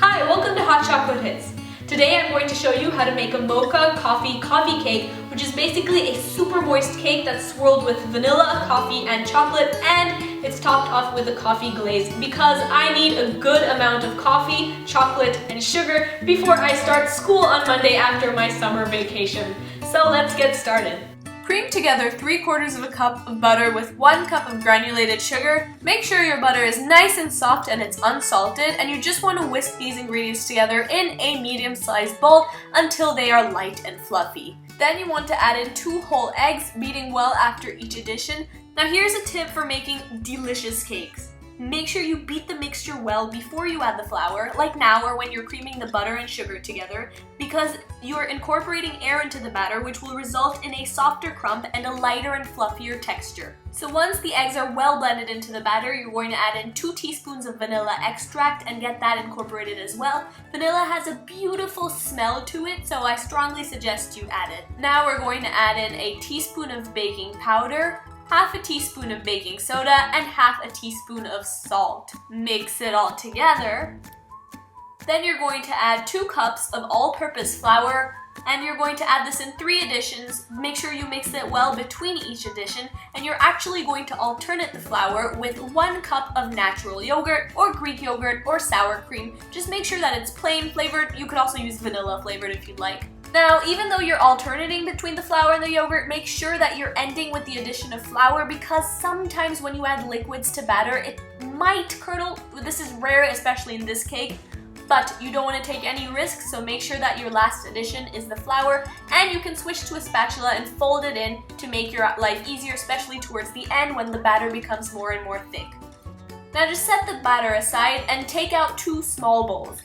Hi, welcome to Hot Chocolate Hits. Today I'm going to show you how to make a mocha coffee cake, which is basically a super moist cake that's swirled with vanilla, coffee, and chocolate, and it's topped off with a coffee glaze because I need a good amount of coffee, chocolate, and sugar before I start school on Monday after my summer vacation. So let's get started. Cream together 3/4 of a cup of butter with 1 cup of granulated sugar. Make sure your butter is nice and soft and it's unsalted, and you just want to whisk these ingredients together in a medium-sized bowl until they are light and fluffy. Then you want to add in 2 whole eggs, beating well after each addition. Now here's a tip for making delicious cakes. Make sure you beat the mixture well before you add the flour, like now or when you're creaming the butter and sugar together, because you're incorporating air into the batter, which will result in a softer crumb and a lighter and fluffier texture. So once the eggs are well blended into the batter, you're going to add in 2 teaspoons of vanilla extract and get that incorporated as well. Vanilla has a beautiful smell to it, so I strongly suggest you add it. Now we're going to add in a teaspoon of baking powder, half a teaspoon of baking soda, and half a teaspoon of salt. Mix it all together. Then you're going to add 2 cups of all-purpose flour, and you're going to add this in 3 additions. Make sure you mix it well between each addition, and you're actually going to alternate the flour with 1 cup of natural yogurt or Greek yogurt or sour cream. Just make sure that it's plain flavored. You could also use vanilla flavored if you'd like. Now, even though you're alternating between the flour and the yogurt, make sure that you're ending with the addition of flour, because sometimes when you add liquids to batter, it might curdle. This is rare, especially in this cake, but you don't want to take any risks, so make sure that your last addition is the flour, and you can switch to a spatula and fold it in to make your life easier, especially towards the end when the batter becomes more and more thick. Now just set the batter aside and take out 2 small bowls.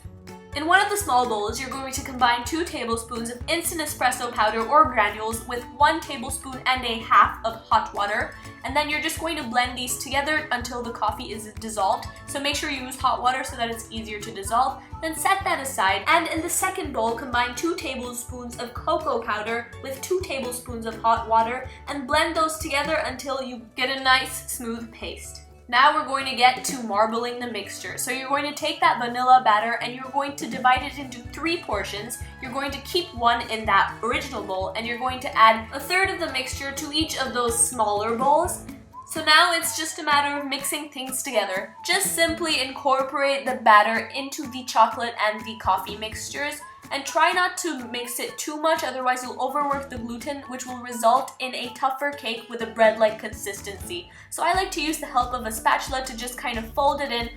In one of the small bowls, you're going to combine 2 tablespoons of instant espresso powder or granules with 1 tablespoon and a half of hot water, and then you're just going to blend these together until the coffee is dissolved. So make sure you use hot water so that it's easier to dissolve. Then set that aside, and in the second bowl, combine 2 tablespoons of cocoa powder with 2 tablespoons of hot water and blend those together until you get a nice smooth paste. Now we're going to get to marbling the mixture. So you're going to take that vanilla batter and you're going to divide it into 3 portions. You're going to keep 1 in that original bowl, and you're going to add 1/3 of the mixture to each of those smaller bowls. So now it's just a matter of mixing things together. Just simply incorporate the batter into the chocolate and the coffee mixtures, and try not to mix it too much, otherwise you'll overwork the gluten, which will result in a tougher cake with a bread-like consistency. So I like to use the help of a spatula to just kind of fold it in.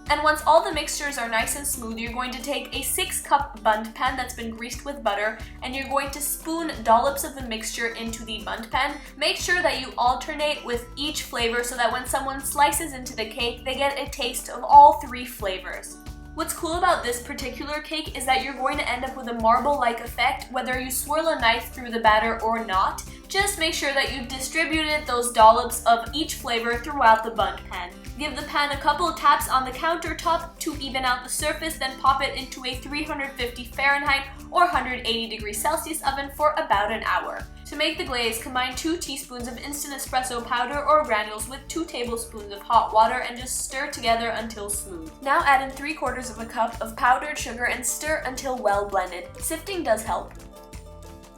And once all the mixtures are nice and smooth, you're going to take a 6-cup bundt pan that's been greased with butter, and you're going to spoon dollops of the mixture into the bundt pan. Make sure that you alternate with each flavor so that when someone slices into the cake, they get a taste of all 3 flavors. What's cool about this particular cake is that you're going to end up with a marble-like effect whether you swirl a knife through the batter or not. Just make sure that you've distributed those dollops of each flavor throughout the bundt pan. Give the pan a couple of taps on the countertop to even out the surface, then pop it into a 350 Fahrenheit or 180 degrees Celsius oven for about an hour. To make the glaze, combine 2 teaspoons of instant espresso powder or granules with 2 tablespoons of hot water and just stir together until smooth. Now add in 3/4 of a cup of powdered sugar and stir until well blended. Sifting does help.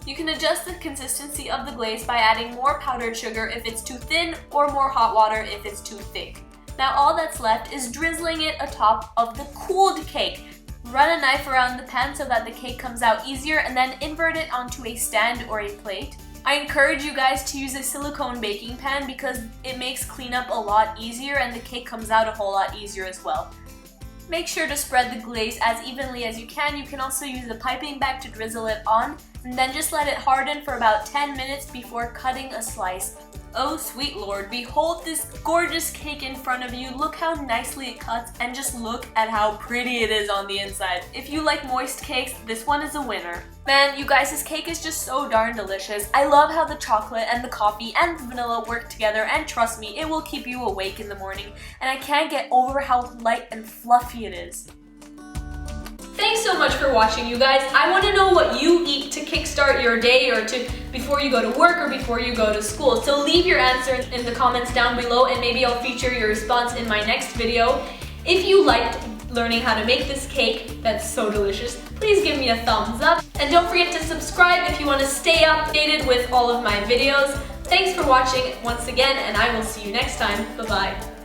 You can adjust the consistency of the glaze by adding more powdered sugar if it's too thin or more hot water if it's too thick. Now all that's left is drizzling it atop of the cooled cake. Run a knife around the pan so that the cake comes out easier, and then invert it onto a stand or a plate. I encourage you guys to use a silicone baking pan because it makes cleanup a lot easier and the cake comes out a whole lot easier as well. Make sure to spread the glaze as evenly as you can. You can also use a piping bag to drizzle it on, and then just let it harden for about 10 minutes before cutting a slice. Oh sweet lord, behold this gorgeous cake in front of you. Look how nicely it cuts, and just look at how pretty it is on the inside. If you like moist cakes, this one is a winner. Man, you guys, this cake is just so darn delicious. I love how the chocolate and the coffee and the vanilla work together, and trust me, it will keep you awake in the morning. And I can't get over how light and fluffy it is. Thanks so much for watching, you guys. I want to know what you eat to kickstart your day or before you go to work or before you go to school. So leave your answer in the comments down below, and maybe I'll feature your response in my next video. If you liked learning how to make this cake that's so delicious, please give me a thumbs up. And don't forget to subscribe if you want to stay updated with all of my videos. Thanks for watching once again, and I will see you next time. Bye-bye.